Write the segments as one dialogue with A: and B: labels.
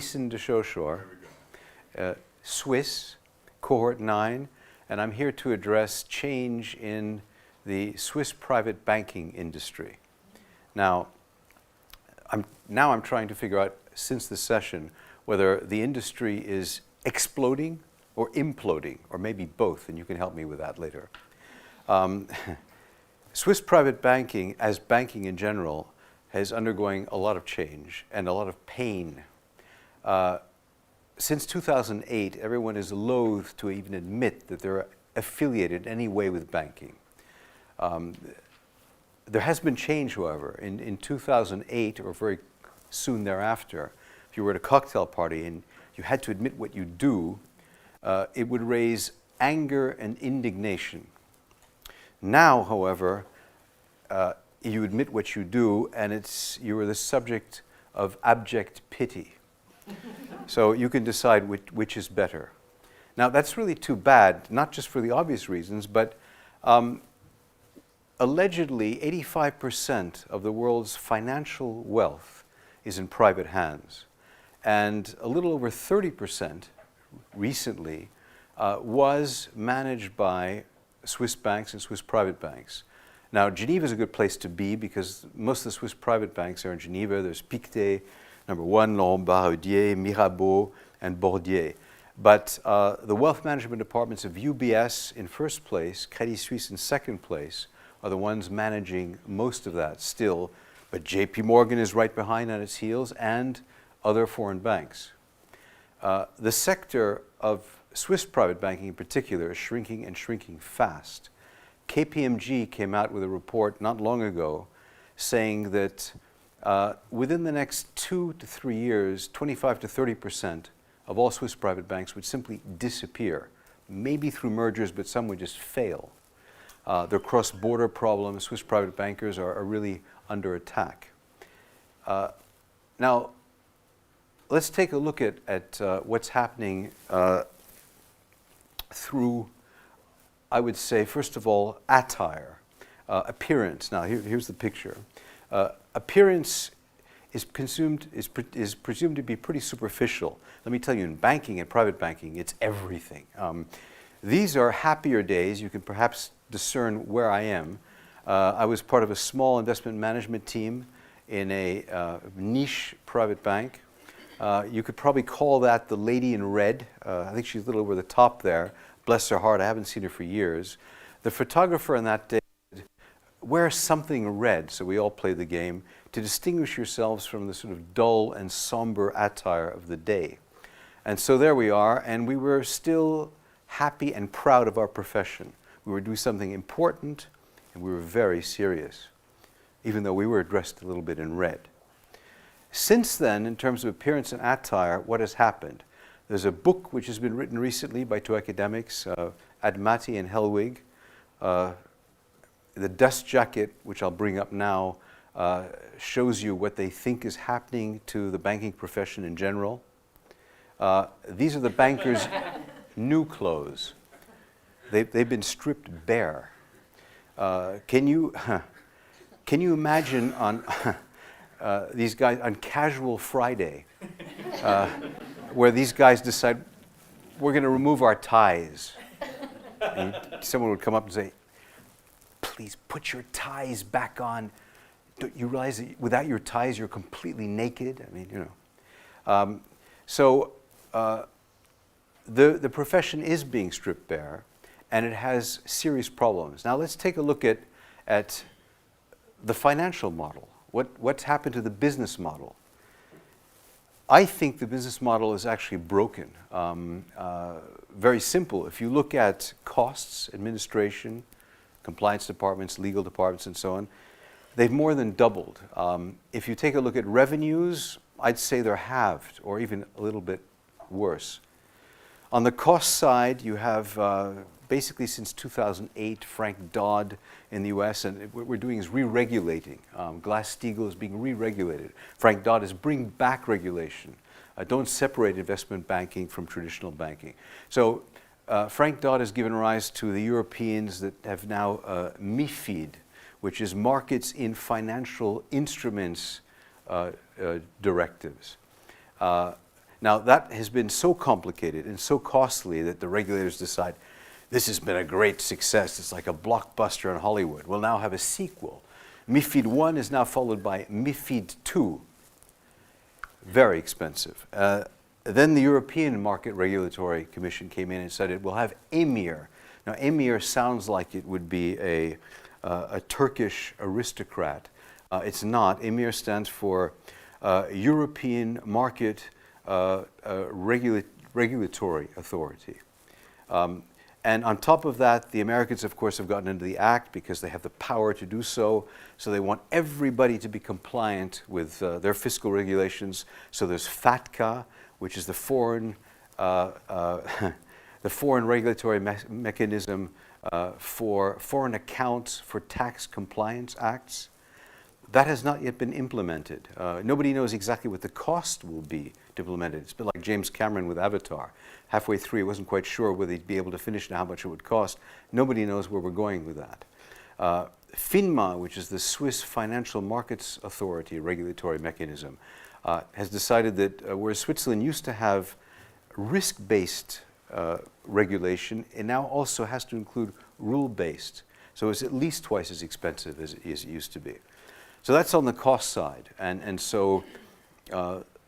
A: Jason de Chochor, Swiss, cohort 9, and I'm here to address change in the Swiss private banking industry. Now I'm trying to figure out, since this session, whether the industry is exploding or imploding, or maybe both, and you can help me with that later. Swiss private banking, as banking in general, is undergoing a lot of change and a lot of pain. Since 2008, everyone is loath to even admit that they're affiliated in any way with banking. There has been change, however. In 2008, or very soon thereafter, if you were at a cocktail party and you had to admit what you do, it would raise anger and indignation. Now, however, you admit what you do, and you are the subject of abject pity. So you can decide which is better. Now, that's really too bad, not just for the obvious reasons, but allegedly 85% of the world's financial wealth is in private hands. And a little over 30% recently was managed by Swiss banks and Swiss private banks. Now, Geneva is a good place to be because most of the Swiss private banks are in Geneva. There's Pictet, number 1, Lombard-Odier, Mirabeau, and Bordier. But the wealth management departments of UBS in first place, Credit Suisse in second place, are the ones managing most of that still. But JP Morgan is right behind on its heels, and other foreign banks. The sector of Swiss private banking in particular is shrinking and shrinking fast. KPMG came out with a report not long ago saying that within the next 2 to 3 years, 25 to 30% of all Swiss private banks would simply disappear, maybe through mergers, but some would just fail. There are cross-border problems. Swiss private bankers are really under attack. Now, let's take a look at what's happening through, I would say, first of all, attire, appearance. Now, here's the picture. Appearance is presumed to be pretty superficial. Let me tell you, in banking and private banking, it's everything. These are happier days. You can perhaps discern where I am. I was part of a small investment management team in a niche private bank. You could probably call that the lady in red. I think she's a little over the top there. Bless her heart, I haven't seen her for years. The photographer on that day said, wear something red, so we all play the game, to distinguish yourselves from the sort of dull and somber attire of the day. And so there we are, and we were still happy and proud of our profession. We were doing something important, and we were very serious, even though we were dressed a little bit in red. Since then, in terms of appearance and attire, what has happened? There's a book which has been written recently by 2 academics, Admati and Hellwig. The dust jacket, which I'll bring up now, shows you what they think is happening to the banking profession in general. These are the bankers' new clothes. They've been stripped bare. Can you imagine on these guys on Casual Friday, where these guys decide, we're going to remove our ties. And someone would come up and say, please put your ties back on. Don't you realize that without your ties, you're completely naked? I mean, you know. The profession is being stripped bare, and it has serious problems. Now let's take a look at the financial model. What's happened to the business model? I think the business model is actually broken. Very simple. If you look at costs, administration, compliance departments, legal departments, and so on, they've more than doubled. If you take a look at revenues, I'd say they're halved, or even a little bit worse. On the cost side, you have basically since 2008, Frank Dodd in the US, and what we're doing is re-regulating. Glass-Steagall is being re-regulated. Frank Dodd is bring back regulation. Don't separate investment banking from traditional banking. So Frank Dodd has given rise to the Europeans that have now MiFID, which is Markets in Financial Instruments directives. Now, that has been so complicated and so costly that the regulators decide, this has been a great success. It's like a blockbuster in Hollywood. We'll now have a sequel. MiFID I is now followed by MiFID II. Very expensive. Then the European Market Regulatory Commission came in and said it will have EMIR. Now, EMIR sounds like it would be a Turkish aristocrat. It's not. EMIR stands for European Market Regulatory Authority. And on top of that, the Americans, of course, have gotten into the act because they have the power to do so. So they want everybody to be compliant with their fiscal regulations. So there's FATCA, which is the foreign regulatory mechanism for foreign accounts for tax compliance acts. That has not yet been implemented. Nobody knows exactly what the cost will be to implement it. It's been like James Cameron with Avatar. Halfway through, he wasn't quite sure whether he'd be able to finish and how much it would cost. Nobody knows where we're going with that. FINMA, which is the Swiss Financial Markets Authority regulatory mechanism, has decided that whereas Switzerland used to have risk-based regulation, it now also has to include rule-based. So it's at least twice as expensive as it used to be. So that's on the cost side. And so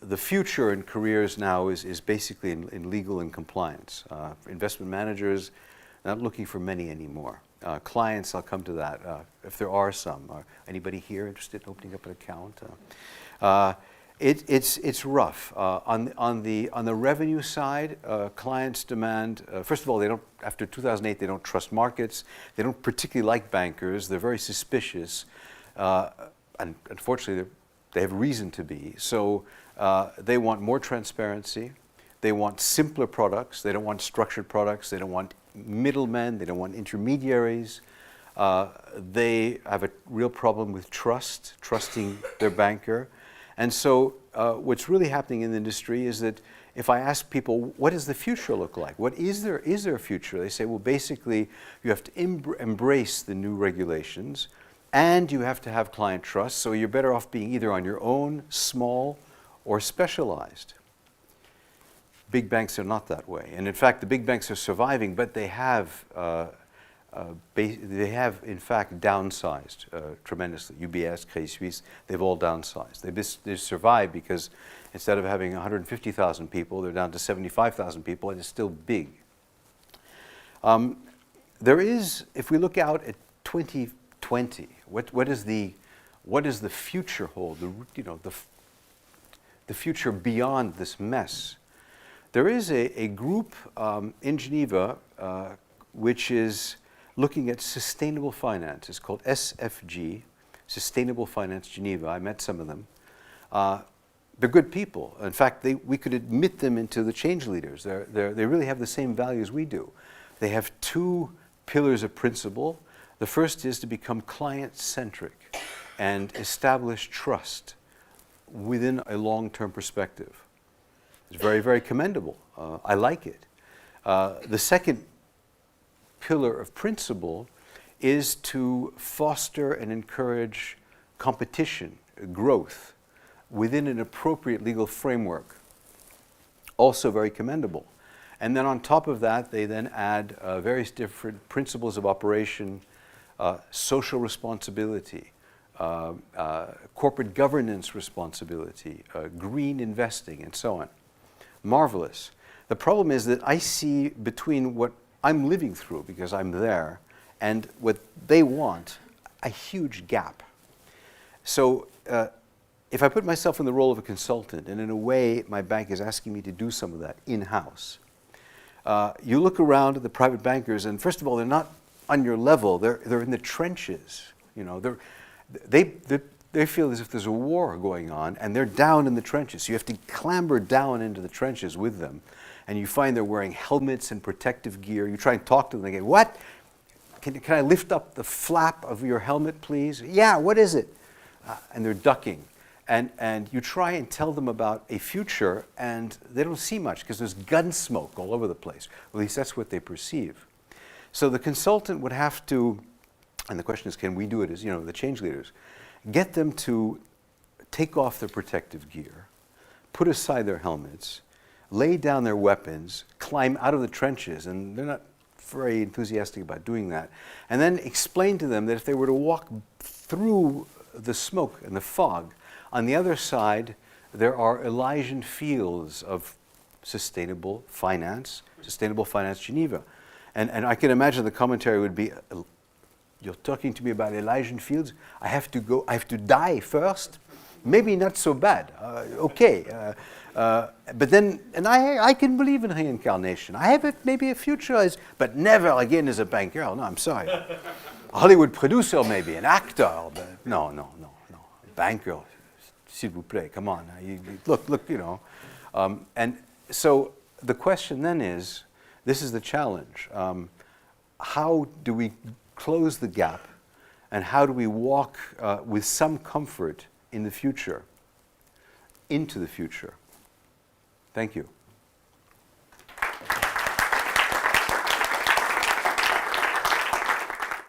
A: the future in careers now is basically in legal and compliance. Investment managers, not looking for many anymore. Clients, I'll come to that, if there are some. Anybody here interested in opening up an account? It's rough. On the revenue side, clients demand, first of all, they don't, after 2008, they don't trust markets. They don't particularly like bankers. They're very suspicious. And unfortunately, they have reason to be. So they want more transparency. They want simpler products. They don't want structured products. They don't want middlemen. They don't want intermediaries. They have a real problem with trusting their banker. And so what's really happening in the industry is that if I ask people, what does the future look like? What is there a future? They say, well, basically, you have to embrace the new regulations, and you have to have client trust, so you're better off being either on your own, small, or specialized. Big banks are not that way. And in fact, the big banks are surviving, but they have in fact downsized tremendously. UBS, Credit Suisse, they've all downsized. They survived because instead of having 150,000 people, they're down to 75,000 people, and it's still big. There is, if we look out at 2020, what does the future hold? The future beyond this mess. There is a group in Geneva which is looking at sustainable finance. It's called SFG, Sustainable Finance Geneva. I met some of them. They're good people. In fact, we could admit them into the change leaders. They really have the same values we do. They have two pillars of principle. The first is to become client-centric and establish trust within a long-term perspective. It's very, very commendable. I like it. The second pillar of principle is to foster and encourage competition, growth, within an appropriate legal framework. Also very commendable. And then on top of that, they then add various different principles of operation, social responsibility, corporate governance responsibility, green investing, and so on. Marvelous. The problem is that I see between what I'm living through, because I'm there, and what they want, a huge gap. So if I put myself in the role of a consultant, and in a way my bank is asking me to do some of that in-house, you look around at the private bankers, and first of all, they're not on your level. They're in the trenches. You know, they feel as if there's a war going on, and they're down in the trenches. So you have to clamber down into the trenches with them, and you find they're wearing helmets and protective gear. You try and talk to them. They go, "What? Can I lift up the flap of your helmet, please?" "Yeah, what is it?" And they're ducking. And you try and tell them about a future, and they don't see much because there's gun smoke all over the place. At least that's what they perceive. So the consultant would have to, and the question is, can we do it as, the change leaders, get them to take off their protective gear, put aside their helmets, lay down their weapons, climb out of the trenches, and they're not very enthusiastic about doing that, and then explain to them that if they were to walk through the smoke and the fog, on the other side there are Elysian fields of sustainable finance Geneva. And I can imagine the commentary would be, you're talking to me about Elysian fields? I have to die first? Maybe not so bad, okay. But then, and I can believe in reincarnation. I have maybe a future, but never again as a banker. Oh, no, I'm sorry. A Hollywood producer maybe, an actor, but no. A banker, s'il vous plaît, come on. Look, you know. And so the question then is, this is the challenge. How do we close the gap, and how do we walk with some comfort in the future, into the future? Thank you.